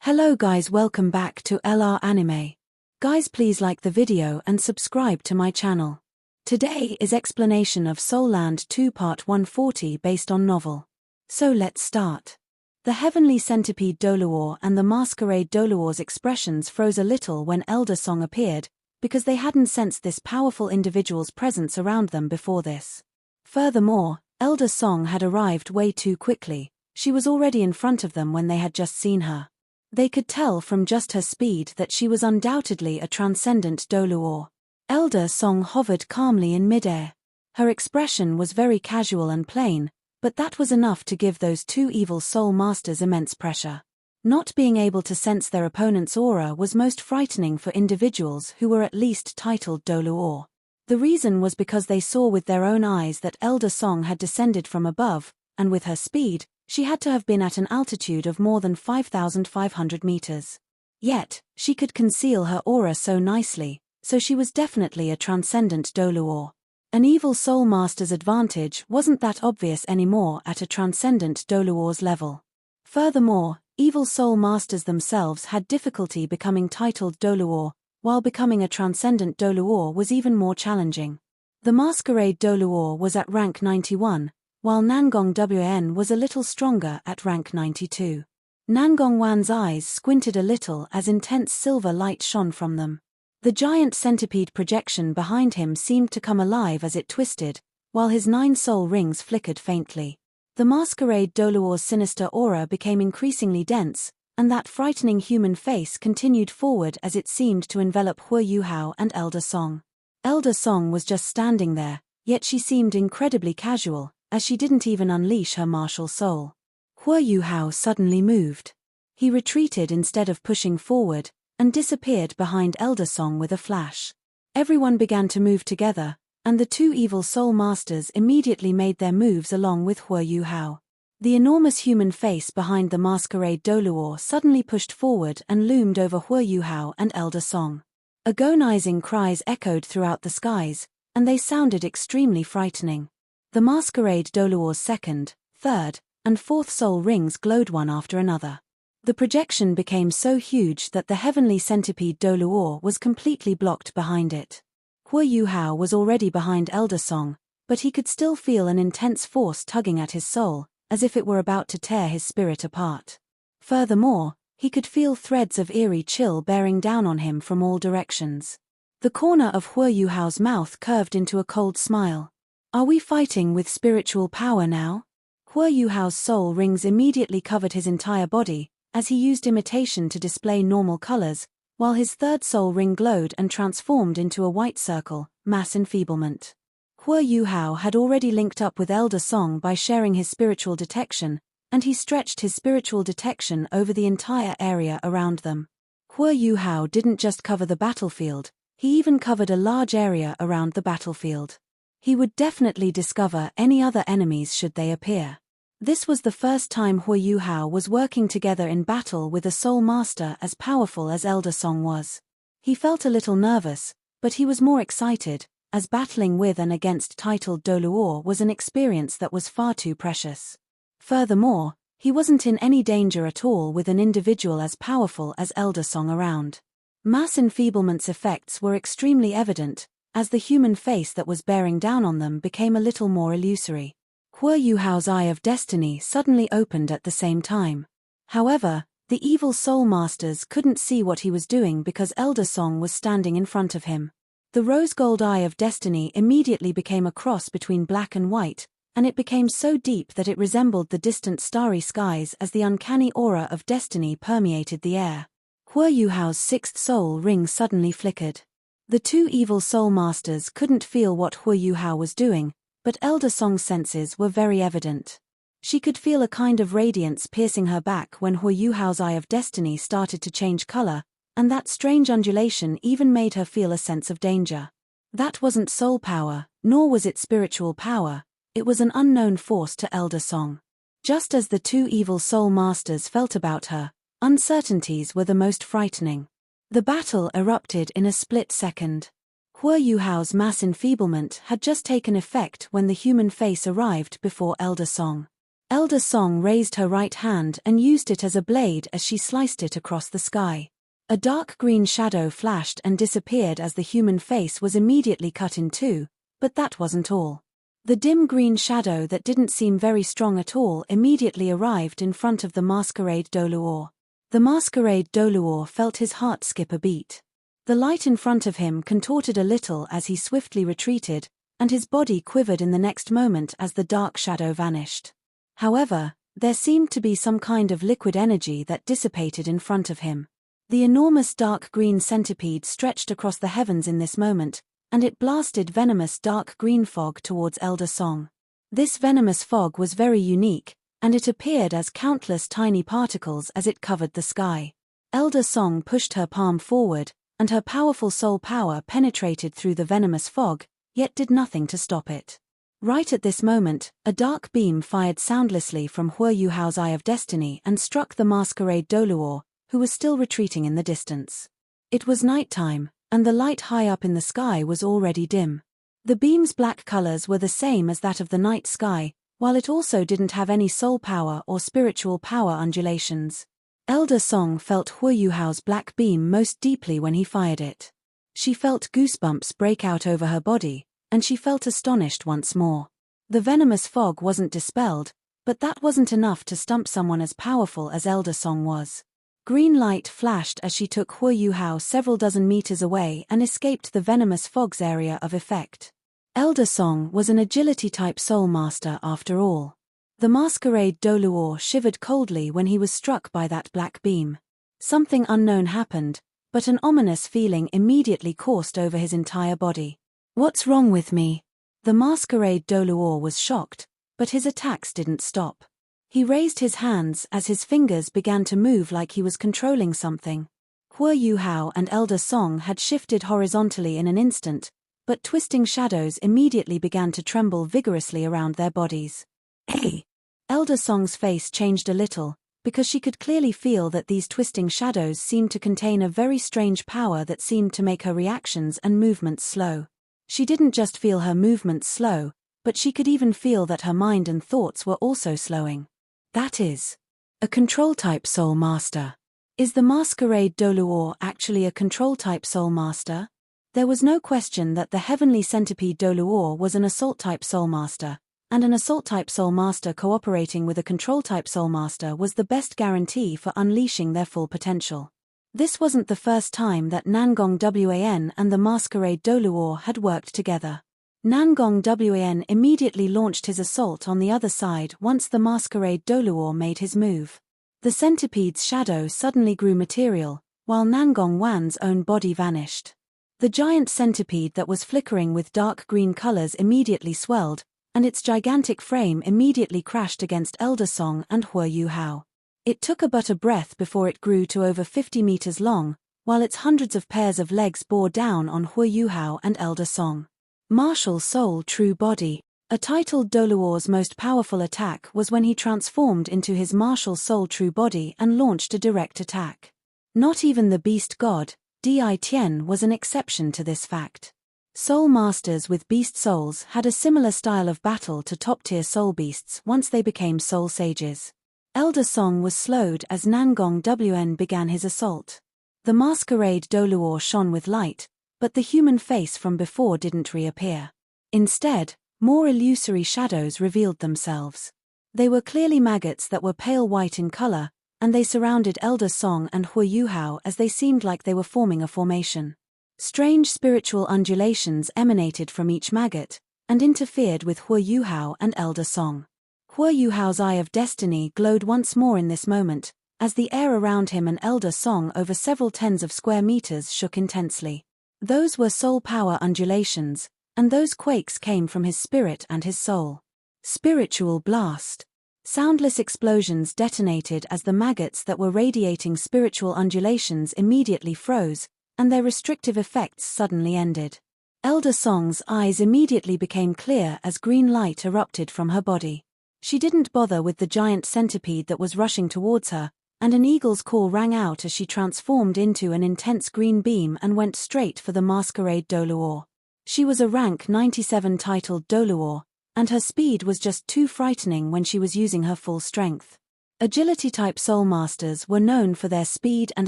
Hello guys, welcome back to LR Anime. Guys, please like the video and subscribe to my channel. Today is explanation of Soul Land 2 Part 140 based on novel. So let's start. The Heavenly Centipede Doluor and the Masquerade Doluor's expressions froze a little when Elder Song appeared, because they hadn't sensed this powerful individual's presence around them before this. Furthermore, Elder Song had arrived way too quickly. She was already in front of them when they had just seen her. They could tell from just her speed that she was undoubtedly a transcendent Doluor. Elder Song hovered calmly in midair. Her expression was very casual and plain, but that was enough to give those two evil soul masters immense pressure. Not being able to sense their opponent's aura was most frightening for individuals who were at least titled Doluor. The reason was because they saw with their own eyes that Elder Song had descended from above, and with her speed, she had to have been at an altitude of more than 5,500 meters. Yet, she could conceal her aura so nicely, so she was definitely a transcendent Doluor. An evil soul master's advantage wasn't that obvious anymore at a transcendent Doluor's level. Furthermore, evil soul masters themselves had difficulty becoming titled Doluor, while becoming a transcendent Doluor was even more challenging. The Masquerade Doluor was at rank 91, while Nangong Wn was a little stronger at rank 92. Nangong Wan's eyes squinted a little as intense silver light shone from them. The giant centipede projection behind him seemed to come alive as it twisted, while his 9 soul rings flickered faintly. The Masquerade Doluor's sinister aura became increasingly dense, and that frightening human face continued forward as it seemed to envelop Hua Yuhao and Elder Song. Elder Song was just standing there, yet she seemed incredibly casual, as she didn't even unleash her martial soul. Hua Yuhao suddenly moved. He retreated instead of pushing forward, and disappeared behind Elder Song with a flash. Everyone began to move together, and the two evil soul masters immediately made their moves along with Hua Yuhao. The enormous human face behind the Masquerade Doluor suddenly pushed forward and loomed over Hua Yuhao and Elder Song. Agonizing cries echoed throughout the skies, and they sounded extremely frightening. The Masquerade Doluor's second, third, and fourth soul rings glowed one after another. The projection became so huge that the Heavenly Centipede Doluor was completely blocked behind it. Hua Yuhao was already behind Elder Song, but he could still feel an intense force tugging at his soul, as if it were about to tear his spirit apart. Furthermore, he could feel threads of eerie chill bearing down on him from all directions. The corner of Hua Yuhao's mouth curved into a cold smile. Are we fighting with spiritual power now? Hua Yuhao's soul rings immediately covered his entire body, as he used imitation to display normal colors, while his third soul ring glowed and transformed into a white circle, mass enfeeblement. Hua Yuhao had already linked up with Elder Song by sharing his spiritual detection, and he stretched his spiritual detection over the entire area around them. Hua Yuhao didn't just cover the battlefield, he even covered a large area around the battlefield. He would definitely discover any other enemies should they appear. This was the first time Hua Yuhao was working together in battle with a soul master as powerful as Elder Song was. He felt a little nervous, but he was more excited, as battling with and against titled Doluor was an experience that was far too precious. Furthermore, he wasn't in any danger at all with an individual as powerful as Elder Song around. Mass enfeeblement's effects were extremely evident, as the human face that was bearing down on them became a little more illusory. Hua Yuhao's Eye of Destiny suddenly opened at the same time. However, the evil soul masters couldn't see what he was doing because Elder Song was standing in front of him. The rose-gold Eye of Destiny immediately became a cross between black and white, and it became so deep that it resembled the distant starry skies as the uncanny aura of destiny permeated the air. Hua Yuhao's sixth soul ring suddenly flickered. The two evil soul masters couldn't feel what Hua Yuhao was doing, but Elder Song's senses were very evident. She could feel a kind of radiance piercing her back when Hua Yuhao's Eye of Destiny started to change color, and that strange undulation even made her feel a sense of danger. That wasn't soul power, nor was it spiritual power, it was an unknown force to Elder Song. Just as the two evil soul masters felt about her, uncertainties were the most frightening. The battle erupted in a split second. Hua Yuhao's mass enfeeblement had just taken effect when the human face arrived before Elder Song. Elder Song raised her right hand and used it as a blade as she sliced it across the sky. A dark green shadow flashed and disappeared as the human face was immediately cut in two, but that wasn't all. The dim green shadow that didn't seem very strong at all immediately arrived in front of the Masquerade Doluor. The Masquerade Doluor felt his heart skip a beat. The light in front of him contorted a little as he swiftly retreated, and his body quivered in the next moment as the dark shadow vanished. However, there seemed to be some kind of liquid energy that dissipated in front of him. The enormous dark green centipede stretched across the heavens in this moment, and it blasted venomous dark green fog towards Elder Song. This venomous fog was very unique, and it appeared as countless tiny particles as it covered the sky. Elder Song pushed her palm forward, and her powerful soul power penetrated through the venomous fog, yet did nothing to stop it. Right at this moment, a dark beam fired soundlessly from Hua Yuhao's Eye of Destiny and struck the Masquerade Doluor, who was still retreating in the distance. It was nighttime, and the light high up in the sky was already dim. The beam's black colors were the same as that of the night sky, while it also didn't have any soul power or spiritual power undulations. Elder Song felt Hua Yuhao's black beam most deeply when he fired it. She felt goosebumps break out over her body, and she felt astonished once more. The venomous fog wasn't dispelled, but that wasn't enough to stump someone as powerful as Elder Song was. Green light flashed as she took Hua Yuhao several dozen meters away and escaped the venomous fog's area of effect. Elder Song was an agility-type soul master after all. The Masquerade Doluor shivered coldly when he was struck by that black beam. Something unknown happened, but an ominous feeling immediately coursed over his entire body. "What's wrong with me?" The Masquerade Doluor was shocked, but his attacks didn't stop. He raised his hands as his fingers began to move like he was controlling something. Hua Yuhao and Elder Song had shifted horizontally in an instant, but twisting shadows immediately began to tremble vigorously around their bodies. Hey! Elder Song's face changed a little, because she could clearly feel that these twisting shadows seemed to contain a very strange power that seemed to make her reactions and movements slow. She didn't just feel her movements slow, but she could even feel that her mind and thoughts were also slowing. That is a control-type soul master. Is the Masquerade Doluor actually a control-type soul master? There was no question that the Heavenly Centipede Doluor was an assault-type soul master, and an assault-type soul master cooperating with a control-type soul master was the best guarantee for unleashing their full potential. This wasn't the first time that Nangong Wan and the Masquerade Doluor had worked together. Nangong Wan immediately launched his assault on the other side once the Masquerade Doluor made his move. The centipede's shadow suddenly grew material, while Nangong Wan's own body vanished. The giant centipede that was flickering with dark green colors immediately swelled, and its gigantic frame immediately crashed against Elder Song and Hua Yuhao. It took but a breath before it grew to over 50 meters long, while its hundreds of pairs of legs bore down on Hua Yuhao and Elder Song. Martial Soul True Body. A titled Doluor's most powerful attack was when he transformed into his Martial Soul True Body and launched a direct attack. Not even the Beast God, Di Tian, was an exception to this fact. Soul masters with beast souls had a similar style of battle to top-tier soul beasts once they became soul sages. Elder Song was slowed as Nangong Wan began his assault. The Masquerade Doluor shone with light, but the human face from before didn't reappear. Instead, more illusory shadows revealed themselves. They were clearly maggots that were pale white in color, and they surrounded Elder Song and Hua Yuhao as they seemed like they were forming a formation. Strange spiritual undulations emanated from each maggot, and interfered with Hua Yuhao and Elder Song. Hua Yuhao's Eye of Destiny glowed once more in this moment, as the air around him and Elder Song over several tens of square meters shook intensely. Those were soul power undulations, and those quakes came from his spirit and his soul. Spiritual blast. Soundless explosions detonated as the maggots that were radiating spiritual undulations immediately froze, and their restrictive effects suddenly ended. Elder Song's eyes immediately became clear as green light erupted from her body. She didn't bother with the giant centipede that was rushing towards her, and an eagle's call rang out as she transformed into an intense green beam and went straight for the Masquerade Doluor. She was a rank 97 titled Doluor, and her speed was just too frightening when she was using her full strength. Agility-type Soul Masters were known for their speed and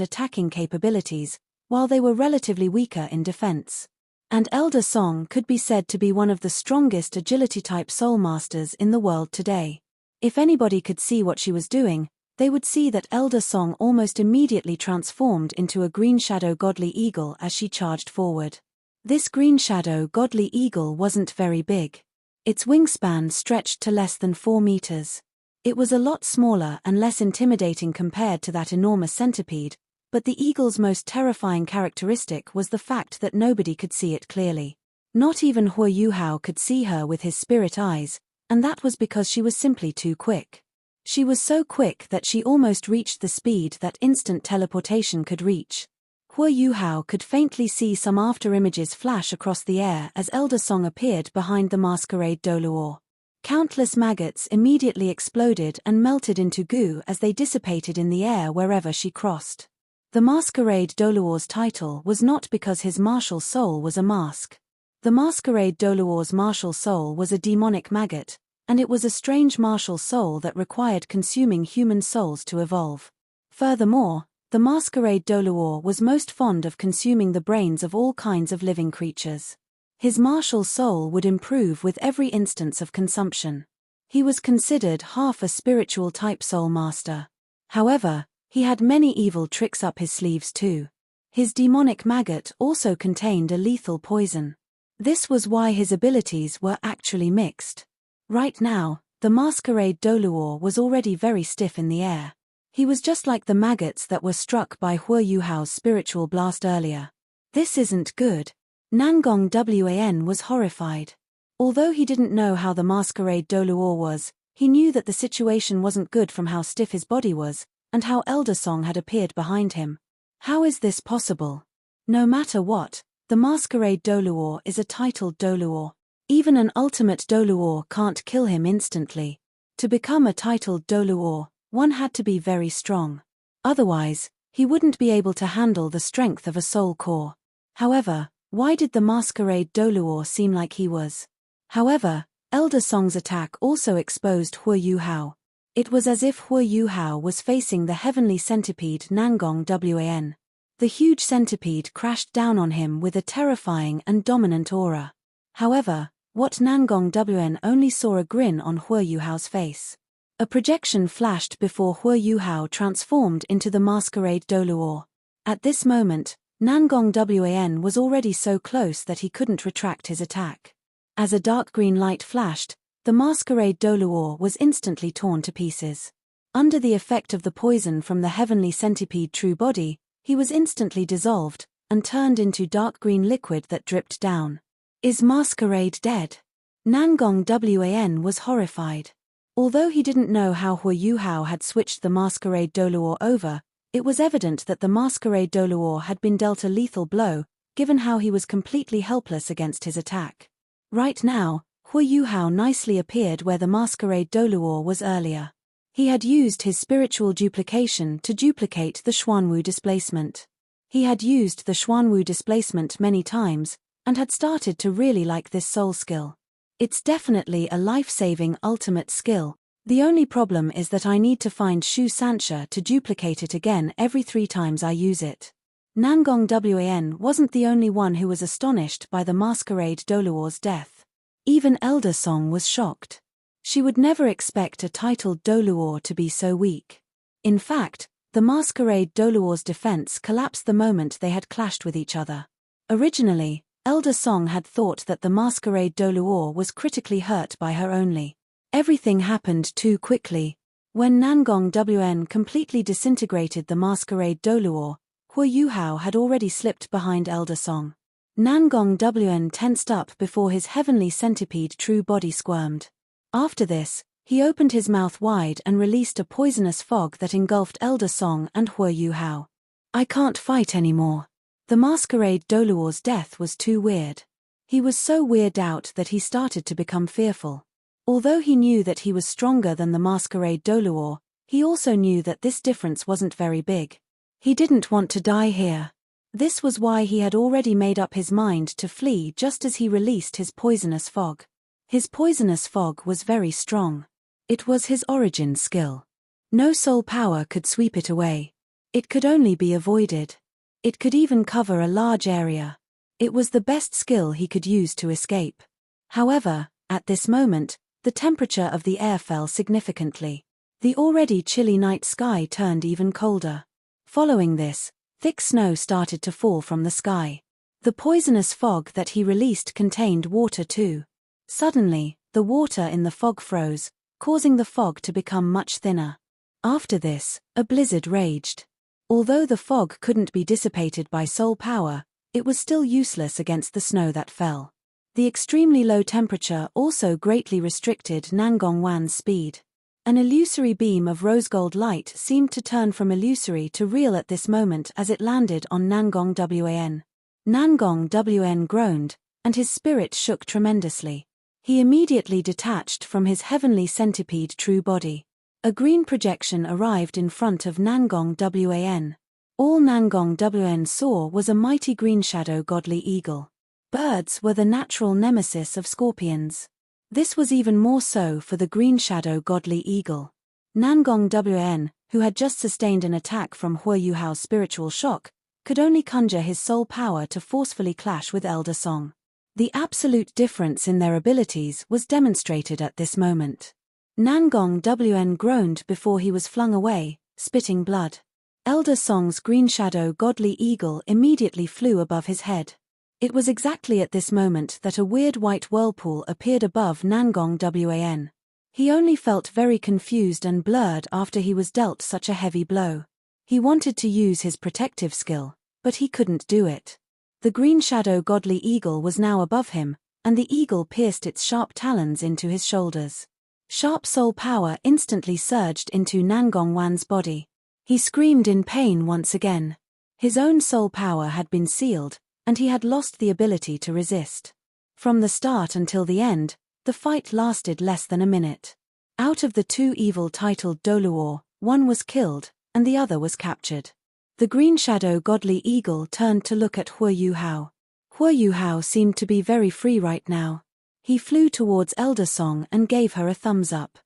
attacking capabilities, while they were relatively weaker in defense. And Elder Song could be said to be one of the strongest agility-type Soul Masters in the world today. If anybody could see what she was doing, they would see that Elder Song almost immediately transformed into a green shadow godly eagle as she charged forward. This green shadow godly eagle wasn't very big. Its wingspan stretched to less than 4 meters. It was a lot smaller and less intimidating compared to that enormous centipede, but the eagle's most terrifying characteristic was the fact that nobody could see it clearly. Not even Hua Yuhao could see her with his spirit eyes, and that was because she was simply too quick. She was so quick that she almost reached the speed that instant teleportation could reach. Hua Yuhao could faintly see some after-images flash across the air as Elder Song appeared behind the masquerade Doluor. Countless maggots immediately exploded and melted into goo as they dissipated in the air wherever she crossed. The masquerade Doluor's title was not because his martial soul was a mask. The masquerade Doluor's martial soul was a demonic maggot, and it was a strange martial soul that required consuming human souls to evolve. Furthermore, the masquerade Doluor was most fond of consuming the brains of all kinds of living creatures. His martial soul would improve with every instance of consumption. He was considered half a spiritual type soul master. However, he had many evil tricks up his sleeves too. His demonic maggot also contained a lethal poison. This was why his abilities were actually mixed. Right now, the masquerade Doluor was already very stiff in the air. He was just like the maggots that were struck by Hua Yuhao's spiritual blast earlier. This isn't good. Nangong Wan was horrified. Although he didn't know how the masquerade Doluor was, he knew that the situation wasn't good from how stiff his body was, and how Elder Song had appeared behind him. How is this possible? No matter what, the masquerade Doluor is a titled Doluor. Even an ultimate Doluor can't kill him instantly. To become a titled Doluor, one had to be very strong. Otherwise, he wouldn't be able to handle the strength of a soul core. However, why did the masquerade Doluor seem like he was? However, Elder Song's attack also exposed Hua Yuhao. It was as if Hua Yuhao was facing the heavenly centipede Nangong Wan. The huge centipede crashed down on him with a terrifying and dominant aura. However, what Nangong Wan only saw a grin on Hua Yuhao's face. A projection flashed before Hua Yuhao transformed into the masquerade Doluor. At this moment, Nangong Wan was already so close that he couldn't retract his attack. As a dark green light flashed, the masquerade Doluor was instantly torn to pieces. Under the effect of the poison from the heavenly centipede true body, he was instantly dissolved, and turned into dark green liquid that dripped down. Is Masquerade dead? Nangong Wan was horrified. Although he didn't know how Hua Yuhao had switched the Masquerade Doluor over, it was evident that the Masquerade Doluor had been dealt a lethal blow, given how he was completely helpless against his attack. Right now, Hua Yuhao nicely appeared where the Masquerade Doluor was earlier. He had used his spiritual duplication to duplicate the Xuanwu displacement. He had used the Xuanwu displacement many times, and had started to really like this soul skill. It's definitely a life-saving ultimate skill. The only problem is that I need to find Shu Sanxia to duplicate it again every 3 times I use it. Nangong Wan wasn't the only one who was astonished by the Masquerade Doluor's death. Even Elder Song was shocked. She would never expect a titled Doluor to be so weak. In fact, the Masquerade Doluor's defense collapsed the moment they had clashed with each other. Originally, Elder Song had thought that the Masquerade Doluor was critically hurt by her only. Everything happened too quickly. When Nangong Wan completely disintegrated the Masquerade Doluor, Hua Yuhao had already slipped behind Elder Song. Nangong Wan tensed up before his heavenly centipede true body squirmed. After this, he opened his mouth wide and released a poisonous fog that engulfed Elder Song and Hua Yuhao. I can't fight anymore. The Masquerade Doluor's death was too weird. He was so weirded out that he started to become fearful. Although he knew that he was stronger than the Masquerade Doluor, he also knew that this difference wasn't very big. He didn't want to die here. This was why he had already made up his mind to flee just as he released his poisonous fog. His poisonous fog was very strong. It was his origin skill. No soul power could sweep it away. It could only be avoided. It could even cover a large area. It was the best skill he could use to escape. However, at this moment, the temperature of the air fell significantly. The already chilly night sky turned even colder. Following this, thick snow started to fall from the sky. The poisonous fog that he released contained water too. Suddenly, the water in the fog froze, causing the fog to become much thinner. After this, a blizzard raged. Although the fog couldn't be dissipated by soul power, it was still useless against the snow that fell. The extremely low temperature also greatly restricted Nangong Wan's speed. An illusory beam of rose-gold light seemed to turn from illusory to real at this moment as it landed on Nangong Wan. Nangong Wan groaned, and his spirit shook tremendously. He immediately detached from his heavenly centipede true body. A green projection arrived in front of Nangong Wan. All Nangong Wan saw was a mighty green shadow godly eagle. Birds were the natural nemesis of scorpions. This was even more so for the green shadow godly eagle. Nangong Wan, who had just sustained an attack from Hua Yuhao's spiritual shock, could only conjure his soul power to forcefully clash with Elder Song. The absolute difference in their abilities was demonstrated at this moment. Nangong Wan groaned before he was flung away, spitting blood. Elder Song's green shadow godly eagle immediately flew above his head. It was exactly at this moment that a weird white whirlpool appeared above Nangong Wan. He only felt very confused and blurred after he was dealt such a heavy blow. He wanted to use his protective skill, but he couldn't do it. The green shadow godly eagle was now above him, and the eagle pierced its sharp talons into his shoulders. Sharp soul power instantly surged into Nangong Wan's body. He screamed in pain once again. His own soul power had been sealed, and he had lost the ability to resist. From the start until the end, the fight lasted less than a minute. Out of the two evil titled Doluor, one was killed, and the other was captured. The green shadow godly eagle turned to look at Hua Yuhao. Hua Yuhao seemed to be very free right now. He flew towards Elder Song and gave her a thumbs up.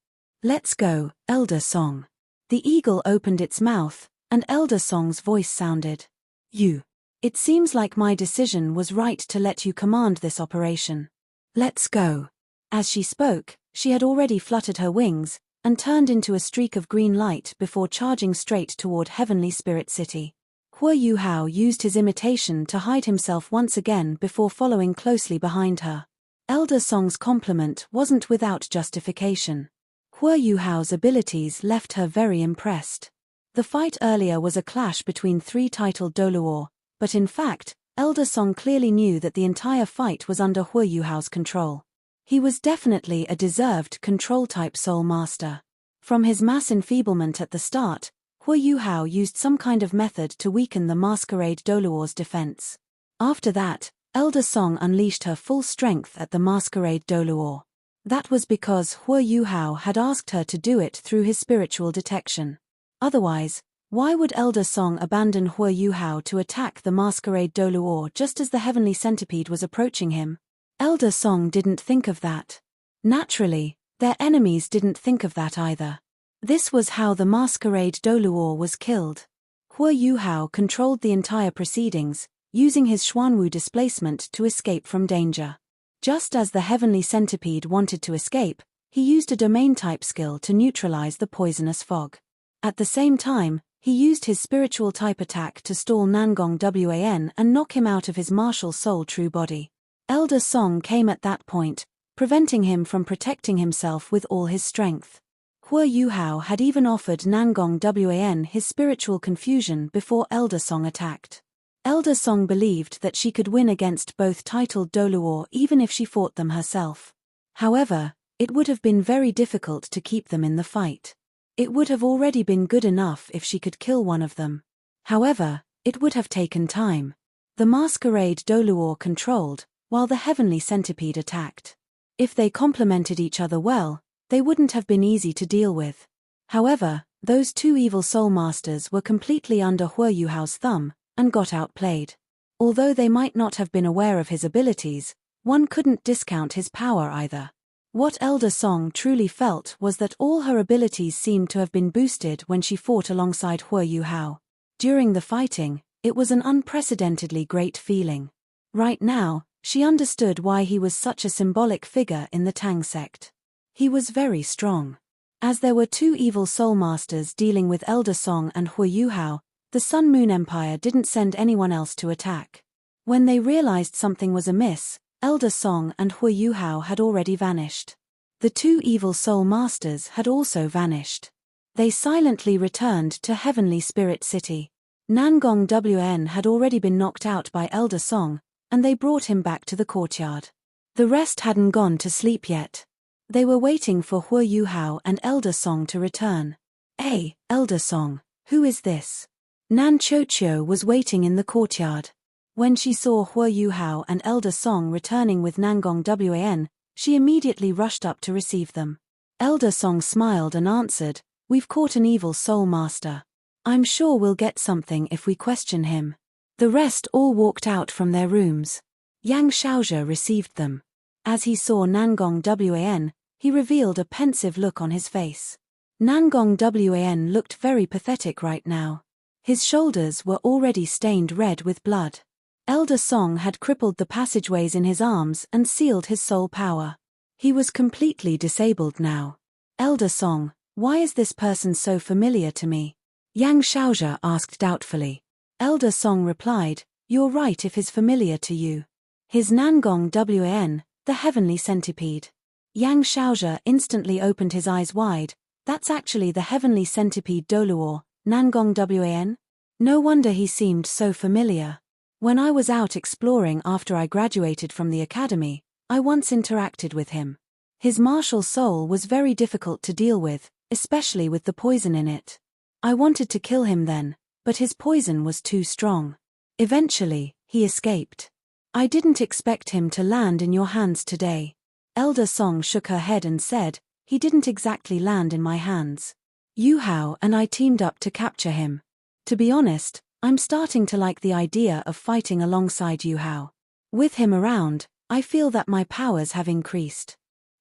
"Let's go, Elder Song." The eagle opened its mouth, and Elder Song's voice sounded. "You. It seems like my decision was right to let you command this operation. Let's go." As she spoke, she had already fluttered her wings, and turned into a streak of green light before charging straight toward Heavenly Spirit City. Hua Yuhao used his imitation to hide himself once again before following closely behind her. Elder Song's compliment wasn't without justification. Hua Yuhao's abilities left her very impressed. The fight earlier was a clash between three titled Doluor, but in fact, Elder Song clearly knew that the entire fight was under Hua Yuhao's control. He was definitely a deserved control-type soul master. From his mass enfeeblement at the start, Hua Yuhao used some kind of method to weaken the masquerade Doluor's defense. After that, Elder Song unleashed her full strength at the masquerade Doluor. That was because Hua Yuhao had asked her to do it through his spiritual detection. Otherwise, why would Elder Song abandon Hua Yuhao to attack the masquerade Doluor just as the heavenly centipede was approaching him? Elder Song didn't think of that. Naturally, their enemies didn't think of that either. This was how the masquerade Doluor was killed. Hua Yuhao controlled the entire proceedings, using his Xuanwu displacement to escape from danger. Just as the heavenly centipede wanted to escape, he used a domain-type skill to neutralize the poisonous fog. At the same time, he used his spiritual type attack to stall Nangong Wan and knock him out of his martial soul true body. Elder Song came at that point, preventing him from protecting himself with all his strength. Hua Yuhao had even offered Nangong Wan his spiritual confusion before Elder Song attacked. Elder Song believed that she could win against both titled Doluor even if she fought them herself. However, it would have been very difficult to keep them in the fight. It would have already been good enough if she could kill one of them. However, it would have taken time. The masquerade Doluor controlled, while the heavenly centipede attacked. If they complemented each other well, they wouldn't have been easy to deal with. However, those two evil soul masters were completely under Hua Yuhao's thumb, and got outplayed. Although they might not have been aware of his abilities, one couldn't discount his power either. What Elder Song truly felt was that all her abilities seemed to have been boosted when she fought alongside Hua Yuhao. During the fighting, it was an unprecedentedly great feeling. Right now, she understood why he was such a symbolic figure in the Tang sect. He was very strong. As there were two evil soul masters dealing with Elder Song and Hua Yuhao, the Sun Moon Empire didn't send anyone else to attack. When they realized something was amiss, Elder Song and Hua Yuhao had already vanished. The two evil soul masters had also vanished. They silently returned to Heavenly Spirit City. Nangong Wn had already been knocked out by Elder Song, and they brought him back to the courtyard. The rest hadn't gone to sleep yet. They were waiting for Hua Yuhao and Elder Song to return. "Hey, Elder Song, who is this?" Nan Chochio was waiting in the courtyard. When she saw Hua Yuhao and Elder Song returning with Nangong Wan, she immediately rushed up to receive them. Elder Song smiled and answered, "We've caught an evil soul master. I'm sure we'll get something if we question him." The rest all walked out from their rooms. Yang Shaozhe received them. As he saw Nangong Wan, he revealed a pensive look on his face. Nangong Wan looked very pathetic right now. His shoulders were already stained red with blood. Elder Song had crippled the passageways in his arms and sealed his soul power. He was completely disabled now. "Elder Song, why is this person so familiar to me?" Yang Shaozhe asked doubtfully. Elder Song replied, "You're right if he's familiar to you. His Nangong Wan, the heavenly centipede." Yang Shaozhe instantly opened his eyes wide. "That's actually the heavenly centipede Doluo, Nangong Wan? No wonder he seemed so familiar. When I was out exploring after I graduated from the academy, I once interacted with him. His martial soul was very difficult to deal with, especially with the poison in it. I wanted to kill him then, but his poison was too strong. Eventually, he escaped. I didn't expect him to land in your hands today." Elder Song shook her head and said, "He didn't exactly land in my hands. Yuhao and I teamed up to capture him. To be honest, I'm starting to like the idea of fighting alongside Yuhao. With him around, I feel that my powers have increased."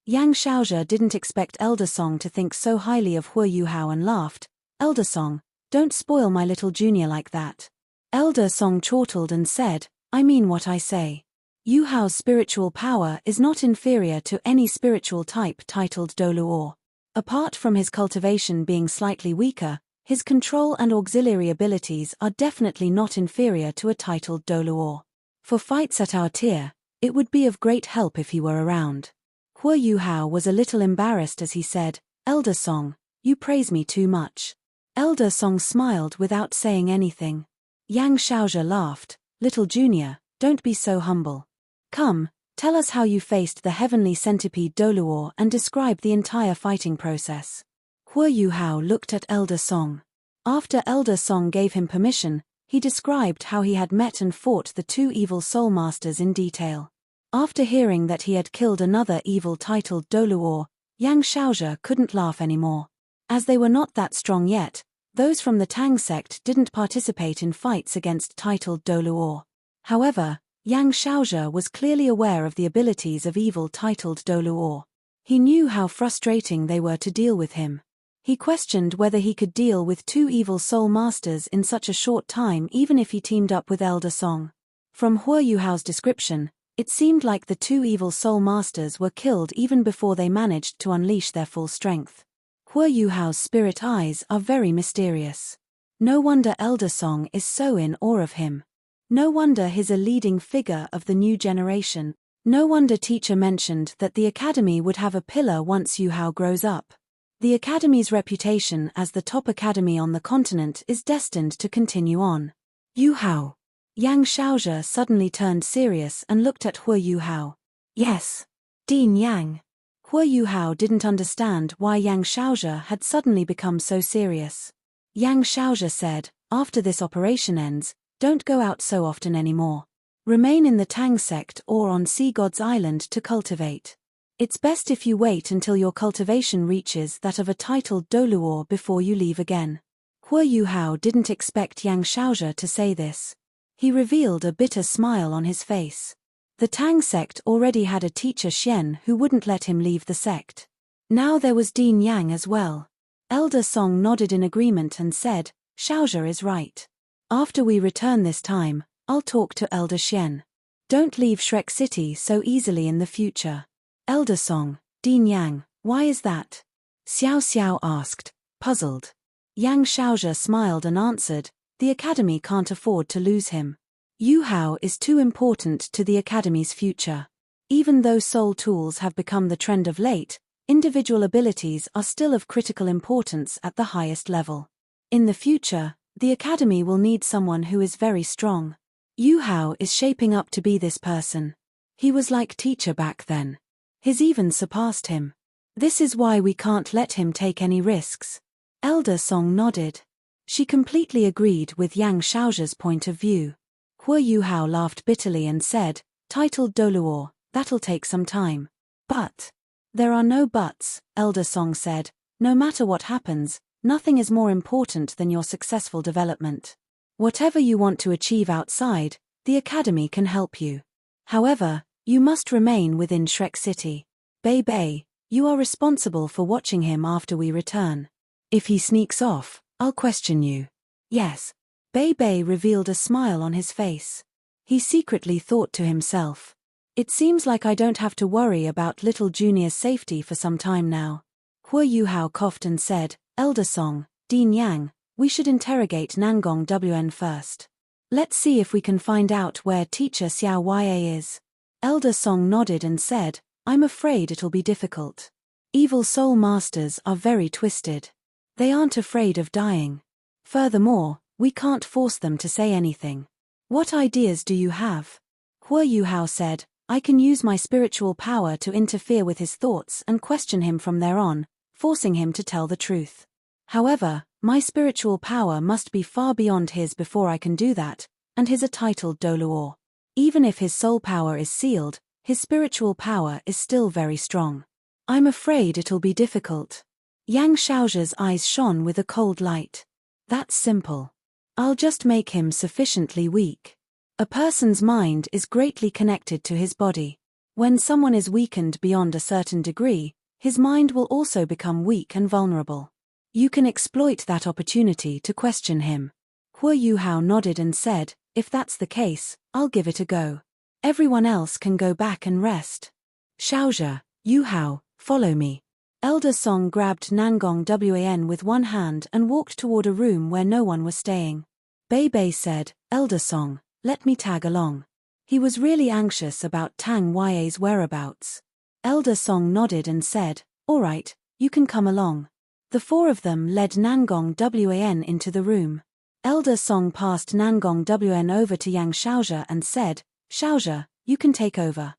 Yang Shaozhe didn't expect Elder Song to think so highly of Hua Yuhao and laughed. "Elder Song, don't spoil my little junior like that." Elder Song chortled and said, "I mean what I say. Yuhao's spiritual power is not inferior to any spiritual type titled Doluo. Apart from his cultivation being slightly weaker, his control and auxiliary abilities are definitely not inferior to a titled Doluo. For fights at our tier, it would be of great help if he were around." Hua Yuhao was a little embarrassed as he said, "Elder Song, you praise me too much." Elder Song smiled without saying anything. Yang Shaozhe laughed, "Little junior, don't be so humble. Come, tell us how you faced the heavenly centipede Doluo and describe the entire fighting process." Hua Yuhao looked at Elder Song. After Elder Song gave him permission, he described how he had met and fought the two evil soul masters in detail. After hearing that he had killed another evil titled Doluo, Yang Shaozhe couldn't laugh anymore. As they were not that strong yet, those from the Tang sect didn't participate in fights against titled Doluo. However, Yang Shaozhe was clearly aware of the abilities of evil titled Doluo. He knew how frustrating they were to deal with him. He questioned whether he could deal with two evil soul masters in such a short time even if he teamed up with Elder Song. From Hua Yuhao's description, it seemed like the two evil soul masters were killed even before they managed to unleash their full strength. Hua Yuhao's spirit eyes are very mysterious. No wonder Elder Song is so in awe of him. No wonder he's a leading figure of the new generation. No wonder teacher mentioned that the academy would have a pillar once Yuhao grows up. The academy's reputation as the top academy on the continent is destined to continue on. "Yuhao." Yang Shaozhe suddenly turned serious and looked at Hua Yuhao. "Yes. Dean Yang." Hua Yuhao didn't understand why Yang Shaozhe had suddenly become so serious. Yang Shaozhe said, "After this operation ends, don't go out so often anymore. Remain in the Tang sect or on Sea God's Island to cultivate. It's best if you wait until your cultivation reaches that of a titled Doluo before you leave again." Hua Yuhao didn't expect Yang Shaozhe to say this. He revealed a bitter smile on his face. The Tang sect already had a teacher Xian who wouldn't let him leave the sect. Now there was Dean Yang as well. Elder Song nodded in agreement and said, Xiaozhe is right. After we return this time, I'll talk to Elder Xian. Don't leave Shrek City so easily in the future. Elder Song, Dean Yang, why is that? Xiao Xiao asked, puzzled. Yang Xiaozhe smiled and answered, the academy can't afford to lose him. Yu Hao is too important to the academy's future. Even though soul tools have become the trend of late, individual abilities are still of critical importance at the highest level. In the future, the academy will need someone who is very strong. Yu Hao is shaping up to be this person. He was like teacher back then. He's even surpassed him. This is why we can't let him take any risks. Elder Song nodded. She completely agreed with Yang Xiaozhe's point of view. Hua Yu Hao laughed bitterly and said, titled Doluo, that'll take some time. But there are no buts, Elder Song said. No matter what happens, nothing is more important than your successful development. Whatever you want to achieve outside, the academy can help you. However, you must remain within Shrek City. Bei Bei, you are responsible for watching him after we return. If he sneaks off, I'll question you. Yes. Bei Bei revealed a smile on his face. He secretly thought to himself, it seems like I don't have to worry about little Junior's safety for some time now. Hua Yu Hao coughed and said, Elder Song, Dean Yang, we should interrogate Nangong Wn first. Let's see if we can find out where teacher Xiao Ya is. Elder Song nodded and said, I'm afraid it'll be difficult. Evil soul masters are very twisted. They aren't afraid of dying. Furthermore, we can't force them to say anything. What ideas do you have? Hua Yu Hao said, I can use my spiritual power to interfere with his thoughts and question him from there on, forcing him to tell the truth. However, my spiritual power must be far beyond his before I can do that, and his are titled Doluo. Even if his soul power is sealed, his spiritual power is still very strong. I'm afraid it'll be difficult. Yang Xiaozhe's eyes shone with a cold light. That's simple. I'll just make him sufficiently weak. A person's mind is greatly connected to his body. When someone is weakened beyond a certain degree, his mind will also become weak and vulnerable. You can exploit that opportunity to question him. Hua Yu Hao nodded and said, if that's the case, I'll give it a go. Everyone else can go back and rest. Xiaozhe, Yu Hao, follow me. Elder Song grabbed Nangong Wan with one hand and walked toward a room where no one was staying. Bei Bei said, Elder Song, let me tag along. He was really anxious about Tang Ya's whereabouts. Elder Song nodded and said, all right, you can come along. The four of them led Nangong Wan into the room. Elder Song passed Nangong Wan over to Yang Xiaozhe and said, Xiaozhe, you can take over.